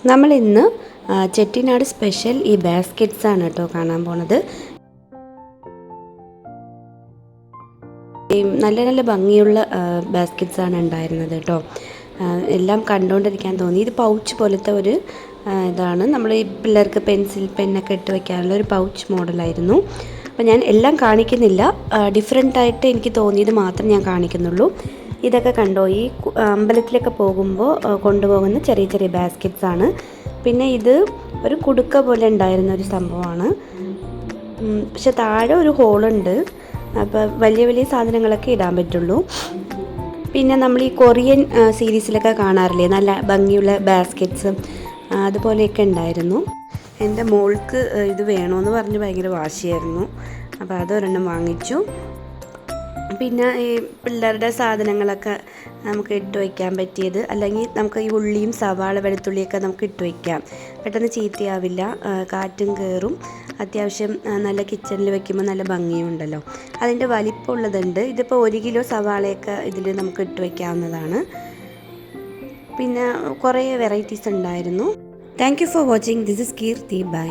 നമ്മൾ ഇന്ന് ചെട്ടിനാട് സ്പെഷ്യൽ ഈ ബാസ്ക്കറ്റ്സ് ആണ് കേട്ടോ കാണാൻ പോണത്. നല്ല നല്ല ഭംഗിയുള്ള ബാസ്ക്കറ്റ്സ് ആണ് ഉണ്ടായിരുന്നത് കേട്ടോ. എല്ലാം കണ്ടുകൊണ്ടിരിക്കാൻ തോന്നി. ഇത് പൗച്ച് പോലത്തെ ഒരു ഇതാണ്. നമ്മൾ ഈ പിള്ളേർക്ക് പെൻസിൽ പെന്നൊക്കെ ഇട്ട് വയ്ക്കാനുള്ള ഒരു പൗച്ച് മോഡലായിരുന്നു. അപ്പോൾ ഞാൻ എല്ലാം കാണിക്കുന്നില്ല, ഡിഫറെൻ്റായിട്ട് എനിക്ക് തോന്നിയത് മാത്രം ഞാൻ കാണിക്കുന്നുള്ളൂ. ഇതൊക്കെ കണ്ടോ, ഈ അമ്പലത്തിലൊക്കെ പോകുമ്പോൾ കൊണ്ടുപോകുന്ന ചെറിയ ചെറിയ ബാസ്ക്കറ്റ്സ് ആണ്. പിന്നെ ഇത് ഒരു കുടുക്ക പോലെ ഉണ്ടായിരുന്ന ഒരു സംഭവമാണ്. പക്ഷെ താഴെ ഒരു ഹോളുണ്ട്, അപ്പോൾ വലിയ വലിയ സാധനങ്ങളൊക്കെ ഇടാൻ പറ്റുള്ളൂ. പിന്നെ നമ്മൾ ഈ കൊറിയൻ സീരീസിലൊക്കെ കാണാറില്ലേ നല്ല ഭംഗിയുള്ള ബാസ്ക്കറ്റ്സ്, അതുപോലെയൊക്കെ ഉണ്ടായിരുന്നു. എൻ്റെ മോൾക്ക് ഇത് വേണമെന്ന് പറഞ്ഞ് ഭയങ്കര വാശിയായിരുന്നു. അപ്പോൾ അതൊരെണ്ണം വാങ്ങിച്ചു. പിന്നെ ഈ പിള്ളേരുടെ സാധനങ്ങളൊക്കെ നമുക്ക് ഇട്ട് വയ്ക്കാൻ പറ്റിയത്, അല്ലെങ്കിൽ നമുക്ക് ഈ ഉള്ളിയും സവാള വെളുത്തുള്ളിയൊക്കെ നമുക്ക് ഇട്ട് വയ്ക്കാം. പെട്ടെന്ന് ചീത്തയാവില്ല, കാറ്റും കയറും. അത്യാവശ്യം നല്ല കിച്ചണിൽ വയ്ക്കുമ്പോൾ നല്ല ഭംഗിയുണ്ടല്ലോ. അതിൻ്റെ വലിപ്പമുള്ളതുണ്ട്. ഇതിപ്പോൾ 1 കിലോ സവാളയൊക്കെ ഇതിൽ നമുക്ക് ഇട്ട് വയ്ക്കാവുന്നതാണ്. പിന്നെ കുറേ വെറൈറ്റീസ് ഉണ്ടായിരുന്നു. Thank you for watching. This is Keerthi. By.